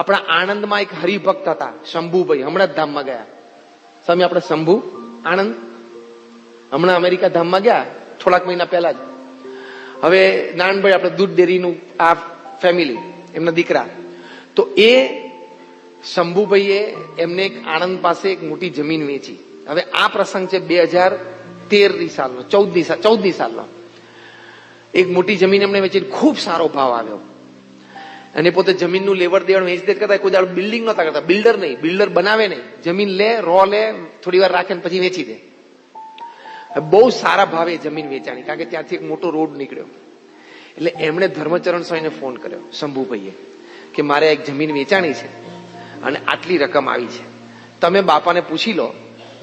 આપણા આણંદમાં એક હરિભક્ત હતા શંભુભાઈ, હમણાં જ ધામમાં ગયા. સ્વામી આપણે શંભુ આણંદ હમણાં અમેરિકા ધામમાં ગયા થોડાક મહિના પહેલા જ. હવે નાનભાઈ આપણે દૂધ ડેરીનું આ ફેમિલી, એમના દીકરા. તો એ શંભુભાઈએ એમને એક આણંદ પાસે એક મોટી જમીન વેચી. હવે આ પ્રસંગ છે 2013 સાલનો, 14 સાલનો. એક મોટી જમીન એમને વેચી, ખૂબ સારો ભાવ આવ્યો. અને પોતે જમીનનું લેવડ દેવડ વેચદેટ કરતા, કોઈ દાડો બિલ્ડિંગ નતા કરતા. બિલ્ડર નહીં, બિલ્ડર બનાવે નહીં, જમીન લે, રો લે, થોડી વાર રાખે ને પછી વેચી દે. બહુ સારા ભાવે જમીન વેચાણી, કારણ કે ત્યાંથી એક મોટો રોડ નીકળ્યો. એટલે એમણે ધર્મચરણ સ્વામીને ફોન કર્યો શંભુભાઈએ કે મારે એક જમીન વેચાણી છે અને આટલી રકમ આવી છે, તમે બાપાને પૂછી લો.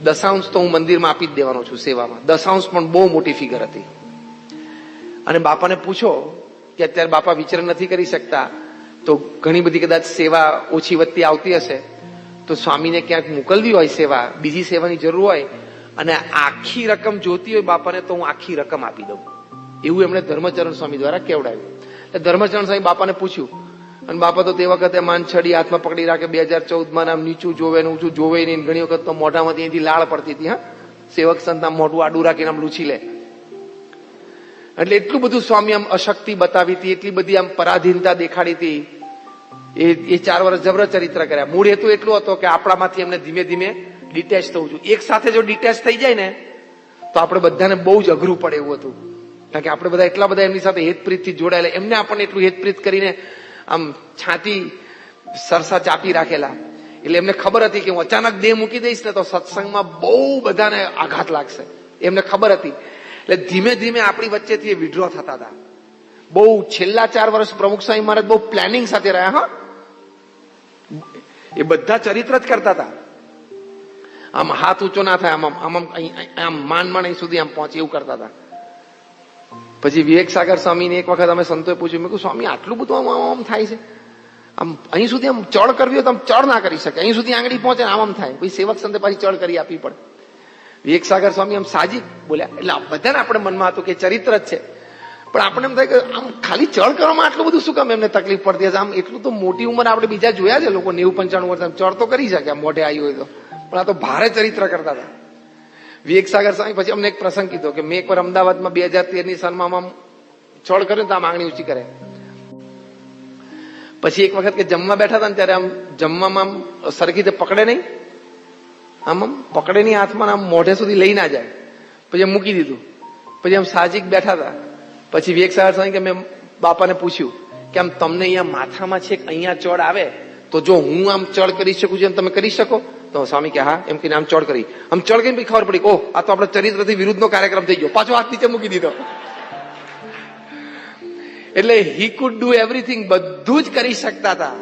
10 તો હું મંદિરમાં આપી જ દેવાનો છું સેવામાં. 10 પણ બહુ મોટી ફિગર હતી. અને બાપાને પૂછો કે અત્યારે બાપા વિચરણ નથી કરી શકતા, તો ઘણી બધી કદાચ સેવા ઓછી વધતી આવતી હશે, તો સ્વામીને ક્યાંક મોકલવી હોય સેવા, બીજી સેવાની જરૂર હોય, અને આખી રકમ જોતી હોય બાપાને, તો હું આખી રકમ આપી દઉં. એવું એમણે ધર્મચરણ સ્વામી દ્વારા કેવડાવ્યું. એટલે ધર્મચરણ સ્વામી બાપાને પૂછ્યું, અને બાપા તો તે વખતે માનછડી હાથમાં પકડી રાખે. 2014માં નામ નીચું જોવે ને ઊંચું જોવે નહીં. ઘણી વખત તો મોઢામાંથી અહીંથી લાળ પડતી હતી. હા, સેવક સંત આમ મોઢું આડું રાખીને આમ લૂછી લે. એટલે એટલું બધું સ્વામી આમ અશક્તિ બતાવી હતી, એટલી બધી આમ પરાધીનતા દેખાડી હતી. એ 4 વર્ષ જબર ચરિત્ર કર્યા. મૂળ હેતુ એટલો હતો કે આપણામાંથી એમને ધીમે ધીમે ડિટેચ થવું જોઈએ. એક સાથે જો ડિટેચ થઈ જાય ને તો આપણે બધાને બહુ જ અઘરું પડે એવું હતું. કારણ કે આપણે બધા એટલા બધા એમની સાથે હેતપ્રીતથી જોડાયેલા, એમને આપણને એટલું હેતપ્રીત કરીને આમ છાતી સરસા ચાપી રાખેલા. એટલે એમને ખબર હતી કે હું અચાનક દેહ મૂકી દઈશ ને તો સત્સંગમાં બહુ બધાને આઘાત લાગશે, એમને ખબર હતી. એટલે ધીમે ધીમે આપણી વચ્ચેથી એ વિડ્રો થતા હતા. બહુ છેલ્લા 4 વર્ષ પ્રમુખ સ્વામી મહારાજ બહુ પ્લાનિંગ સાથે રહ્યા. હા, એ બધા ચરિત્ર જ કરતા હતા. આમ હાથ ઊંચો ના થાય, આમ માંડ અહીં સુધી આમ પહોંચે એવું કરતા હતા. પછી વિવેક સાગર સ્વામીને એક વખત અમે સંતોએ પૂછ્યું, મેં કહ્યું સ્વામી આટલું બધું આમ થાય છે, આમ અહીં સુધી આમ ચડ કરવી હોય તો આમ ચડ ના કરી શકે, અહીં સુધી આંગળી પહોંચે આમ થાય. પછી સેવક સંતે પાછી ચડ કરી આપવી પડે. વિવેક સાગર સ્વામી આમ સાજી બોલ્યા. એટલે બધાને આપણે મનમાં હતું કે ચરિત્ર જ છે, પણ આપણે એમ થાય કે આમ ખાલી ચડ કરવામાં આટલું બધું શું કામ એમને તકલીફ પડતી હશે? આમ એટલું તો મોટી ઉંમર આપણે બીજા જોયા છે લોકો 90-95 વર્ષ ચડ તો કરી શકે આમ મોઢે આવ્યું હોય તો, પણ આ તો ભારે ચરિત્ર કરતા હતા. વિવેક સાગર સ્વામી પછી અમને એક પ્રસંગ કીધો કે મેં એકવાર અમદાવાદમાં 2013 સાલમાં આમ ચડ કર્યું તો આમ આંગળી ઊંચી કરે. પછી એક વખત કે જમવા બેઠા હતા ને ત્યારે આમ જમવામાં આમ સરખી રીતે પકડે નહીં, આમ પકડે નહીં હાથમાં, આમ મોઢે સુધી લઈ ના જાય. પછી આમ મૂકી દીધું. પછી આમ સાહજિક બેઠા હતા. પછી વિવેક સાગર સ્વામી કે મેં બાપાને પૂછ્યું કે આમ તમને અહીંયા માથામાં છે અહીંયા ચડ આવે તો જો હું આમ ચડ કરી શકું છું તમે કરી શકો? તો સ્વામી કે હા, એમ કહીને આમ ચડ કરી. આમ ચડ કરીને ખબર પડી ઓહ આ તો આપણા ચરિત્રથી વિરુદ્ધનો કાર્યક્રમ થઈ ગયો. પાછો હાથ નીચે મૂકી દીધો. એટલે હી કુડ ડુ એવરીથિંગ, બધું જ કરી શકતા હતા.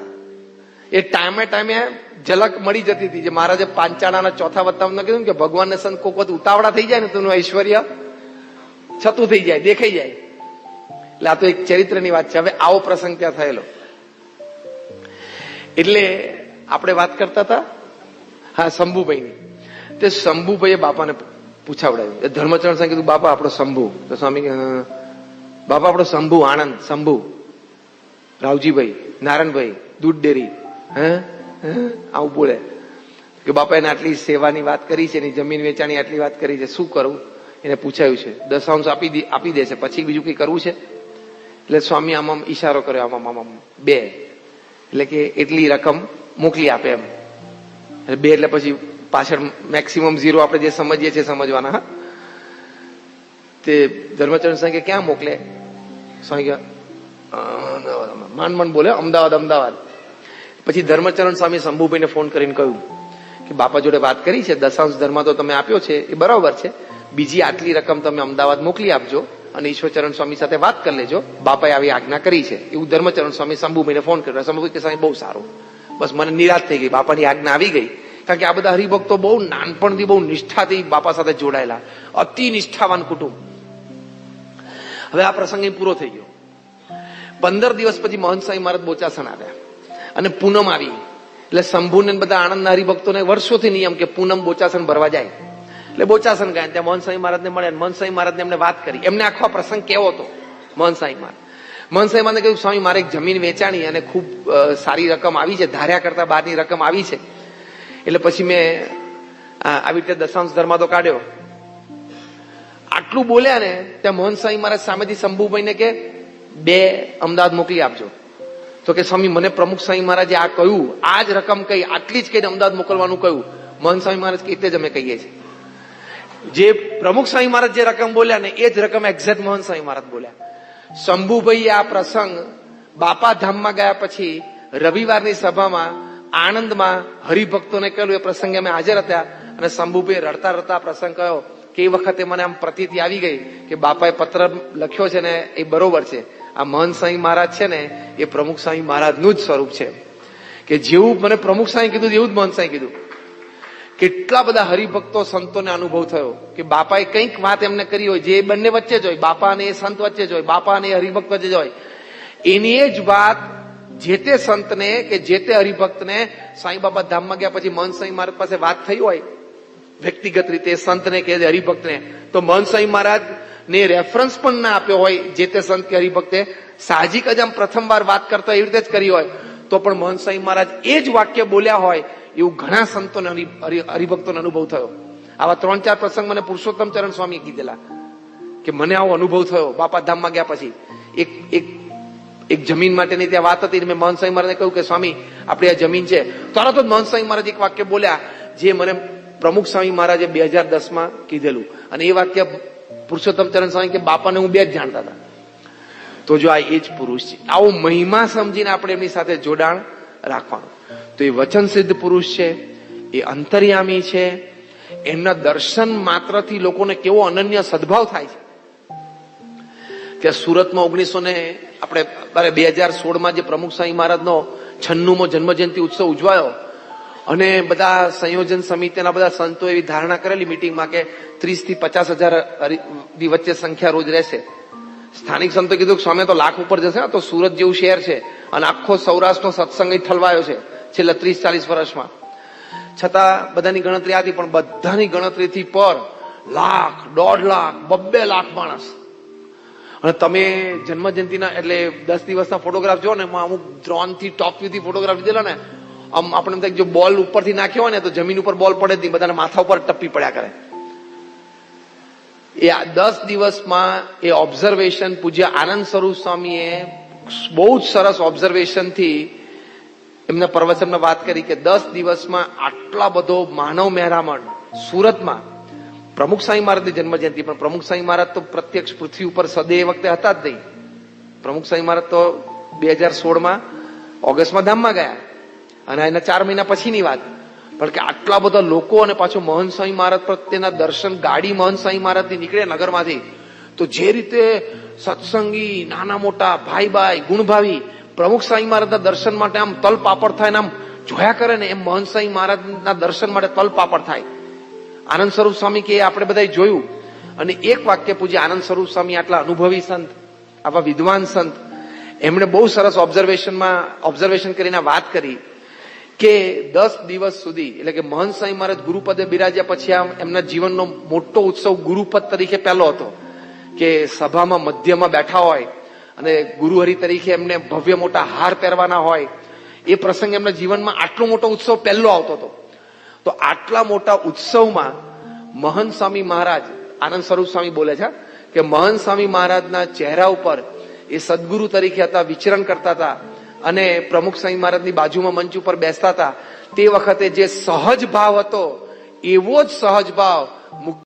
એ ટાઈમે ઝલક મળી જતી હતી. જે મહારાજે પાંચાળાના 4થા વત્તામાં કીધું કે ભગવાનને સંત કોક વખત ઉતાવળા થઈ જાય ને તો એનું ઐશ્વર્ય છતું થઈ જાય, દેખાઈ જાય. એટલે આ તો એક ચરિત્રની વાત છે. હવે આવો પ્રસંગ ત્યાં થયેલો. એટલે આપણે વાત કરતા હતા હા શંભુભાઈની. તે શંભુભાઈએ બાપાને પૂછાવડાવ્યું. ધર્મચરણ સાહેબ કીધું બાપા આપણો શંભુ. તો સ્વામી કે બાપા આપણો શંભુ આણંદ, શંભુ રાવજીભાઈ, નારાયણભાઈ દૂધ ડેરી, આવું બોલે કે બાપા એને આટલી સેવાની વાત કરી છે, એની જમીન વેચાણી આટલી વાત કરી છે, શું કરવું? એને પૂછાયું છે. 10 આપી દેશે, પછી બીજું કઈ કરવું છે? એટલે સ્વામી આમ ઈશારો કર્યો, આમ 2, એટલે કે એટલી રકમ મોકલી આપે એમ. 2 એટલે પછી પાછળ મેક્સિમમ 0 આપણે જે સમજીએ છીએ સમજવાના. હા, તે ધર્મચરણ સાહેબ ક્યાં મોકલે? સ્વામી માંડ બોલે અમદાવાદ. પછી ધર્મચરણ સ્વામી શંભુભાઈને ફોન કરીને કહ્યું કે બાપા જોડે વાત કરી છે, 10 ધર્મ તો તમે આપ્યો છે એ બરાબર છે, બીજી આટલી રકમ તમે અમદાવાદ મોકલી આપજો અને ઈશ્વરચરણ સ્વામી સાથે વાત કરી લેજો, બાપાએ આવી આજ્ઞા કરી છે. એવું ધર્મચરણ સ્વામી શંભુભાઈને ફોન કર્યો. શંભુભાઈ કે સ્વામી બહુ સારું, બસ મને નિરાશ થઈ ગઈ, બાપાની આજ્ઞા આવી ગઈ. કારણ કે આ બધા હરિભક્તો બહુ નાનપણથી બહુ નિષ્ઠાથી બાપા સાથે જોડાયેલા, અતિ નિષ્ઠાવાન કુટુંબ. હવે આ પ્રસંગ પૂરો થઈ ગયો. 15 દિવસ પછી મહંત સ્વામી મહારાજ બોચાસણ આવ્યા અને પૂનમ આવી. એટલે શંભુને બધા આણંદના હરિભક્તોને વર્ષોથી નિયમ કે પૂનમ બોચાસણ ભરવા જાય. એટલે બોચાસણ ગયા, ત્યાં મહંત સ્વામી મહારાજને મળ્યા. મહંત સ્વામી મહારાજને એમને વાત કરી. એમને આખો પ્રસંગ કેવો હતો મહંત સ્વામી મહારાજ. મહંત સાહેબ મને કહ્યું, સ્વામી મારે એક જમીન વેચાણી અને ખૂબ સારી રકમ આવી છે, ધાર્યા કરતા બહારની રકમ આવી છે. એટલે પછી મેં આવી રીતે દશાંશ ધર્માદો કાઢ્યો. આટલું બોલ્યા ને ત્યાં મોહન સ્વામી મારા સામેથી શંભુભાઈને કે 2 અમદાવાદ મોકલી આપજો. તો કે સ્વામી મને પ્રમુખ સ્વામી મહારાજે આ કહ્યું, આ જ રકમ કહી, આટલી જ કહીને અમદાવાદ મોકલવાનું કહ્યું. મોહન સ્વામી મહારાજ કે એટલે જ અમે કહીએ છીએ. જે પ્રમુખ સ્વામી મહારાજ જે રકમ બોલ્યા ને એ જ રકમ એક્ઝેક્ટ મોહન સ્વામી મહારાજ બોલ્યા. શંભુભાઈએ આ પ્રસંગ બાપા ધામમાં ગયા પછી રવિવારની સભામાં આણંદમાં હરિભક્તોને કહ્યું. એ પ્રસંગે અમે હાજર હતા અને શંભુભાઈ રડતા રડતા પ્રસંગ કહ્યો કે એ વખતે મને આમ પ્રતીતિ આવી ગઈ કે બાપાએ પત્ર લખ્યો છે ને એ બરોબર છે. આ મહંત સ્વામી મહારાજ છે ને એ પ્રમુખ સ્વામી મહારાજનું જ સ્વરૂપ છે. કે જેવું મને પ્રમુખ સ્વામી કીધું એવું જ મહંત સ્વામી કીધું. કેટલા બધા હરિભક્તો સંતોને અનુભવ થયો કે બાપાએ કંઈક વાત એમને કરી હોય જે બંને વચ્ચે જ હોય, બાપા અને એ સંત વચ્ચે જ હોય, બાપા અને એ હરિભક્ત વચ્ચે જ હોય. એની એ જ વાત જે તે સંતને કે જે તે હરિભક્તને સાંઈ બાબા ધામમાં ગયા પછી મહંત સ્વામી મહારાજ પાસે વાત થઈ હોય વ્યક્તિગત રીતે સંતને કે હરિભક્તને, તો મહંત સ્વામી મહારાજ ને રેફરન્સ પણ ના આપ્યો હોય જે તે સંત કે હરિભક્તે, સાહજિક જ આમ પ્રથમવાર વાત કરતા એવી રીતે જ કરી હોય તો પણ મહંત સ્વામી મહારાજ એ જ વાક્ય બોલ્યા હોય એવું ઘણા સંતોને હરિભક્તોનો અનુભવ થયો. આવા 3-4 પ્રસંગ મને પુરુષોત્તમ ચરણ સ્વામીએ કીધેલા કે મને આવો અનુભવ થયો બાપા ધામમાં ગયા પછી. એક જમીન માટેની ત્યાં વાત હતી, મેં મહંત સ્વામી મહારાજને કહ્યું કે સ્વામી આપણી આ જમીન છે. તરત જ મહંત સ્વામી મહારાજ એક વાક્ય બોલ્યા જે મને પ્રમુખ સ્વામી મહારાજે 2010માં કીધેલું. અને એ વાક્ય પુરુષોત્તમ ચરણ સ્વામી કે બાપાને હું 2 જ જાણતા હતા. તો જો આ એ જ પુરુષ છે, આવો મહિમા સમજીને આપણે એમની સાથે જોડાણ રાખવાનું. તો એ વચન સિદ્ધ પુરુષ છે, એ અંતર્યામી છે. એમના દર્શન માત્રથી લોકોને કેવો અનન્ય સદભાવ થાય છે. ત્યાં સુરતમાં 2016માં જે પ્રમુખ સ્વામી મહારાજનો 96મો જન્મજયંતિ ઉત્સવ ઉજવાયો અને બધા સંયોજન સમિતિના બધા સંતો એવી ધારણા કરેલી મિટિંગમાં કે 30 થી 50,000 ની વચ્ચે સંખ્યા રોજ રહેશે. સ્થાનિક સંતો કીધું કે સ્વામી તો લાખ ઉપર જશે, તો સુરત જેવું શહેર છે અને આખો સૌરાષ્ટ્રનો સત્સંગ ઠલવાયો છે છેલ્લા 30-40 વર્ષમાં. છતાં બધાની ગણતરી હતી પણ બધાની ગણતરીથી પર 1,00,000, 1.5 લાખ, 2 લાખ માણસ. અને તમે જન્મજયંતિના એટલે 10 દિવસના ફોટોગ્રાફ જો ને એમાં અમુક ડ્રોન થી ટોપ વ્યૂ થી ફોટોગ્રાફ લીધેલા ને આમ આપણે જો બોલ ઉપરથી નાખ્યો હોય ને તો જમીન ઉપર બોલ પડે જ નહીં, બધાના માથા ઉપર ટપ્પી પડ્યા કરે. એ 10 દિવસમાં એ ઓબ્ઝર્વેશન પૂજ્ય આનંદ સ્વરૂપ સ્વામીએ બહુ જ સરસ ઓબ્ઝર્વેશન થી એમના પ્રવચનમાં વાત કરી કે 10 દિવસમાં આટલા બધો માનવ મહેરામણ સુરતમાં. પ્રમુખ સ્વામી મહારાજની જન્મજયંતિ, પણ પ્રમુખ સ્વામી મહારાજ તો પ્રત્યક્ષ પૃથ્વી ઉપર સદે વખતે હતા જ નહીં. પ્રમુખ સ્વામી મહારાજ તો 2016માં ઓગસ્ટમાં ધામમાં ગયા અને એના 4 મહિના પછીની વાત. પણ કે આટલા બધા લોકો અને પાછો મહંત સ્વામી મહારાજ પ્રત્યેના દર્શન, ગાડી મહંત સ્વામી મહારાજની નીકળે નગરમાંથી તો જે રીતે સત્સંગી નાના મોટા ભાઈ ગુણભાવી પ્રમુખ સ્વામી મહારાજના દર્શન માટે આમ તલ પાપડ થાય ને આમ જોયા કરે ને એમ મહંત સ્વામી મહારાજના દર્શન માટે તલ પાપડ થાય. આનંદ સ્વરૂપ સ્વામી કે આપણે બધા જોયું. અને એક વાક્ય પૂજ્ય આનંદ સ્વરૂપ સ્વામી આટલા અનુભવી સંત, આવા વિદ્વાન સંત, એમણે બહુ સરસ ઓબ્ઝર્વેશન કરીને વાત કરી કે 10 દિવસ સુધી એટલે કે મહંત સ્વામી મહારાજ ગુરુપદે બિરાજ્યા પછી એમના જીવનનો મોટો ઉત્સવ ગુરુપદ તરીકે પહેલો હતો કે સભામાં મધ્યમાં બેઠા હોય અને ગુરુહરિ તરીકે એમને ભવ્ય મોટા હાર પહેરવાના હોય. એ પ્રસંગ એમના જીવનમાં આટલો મોટો ઉત્સવ પહેલો આવતો હતો. તો આટલા મોટા ઉત્સવમાં મહંત સ્વામી મહારાજ, આનંદ સ્વરૂપ સ્વામી બોલે છે કે મહંત સ્વામી મહારાજના ચહેરા ઉપર એ સદગુરુ તરીકે હતા, વિચરણ કરતા હતા અને પ્રમુખ સ્વામી મહારાજની બાજુમાં મંચ ઉપર બેસતા હતા. તે વખતે જે સહજ ભાવ હતો એવો જ સહજ ભાવ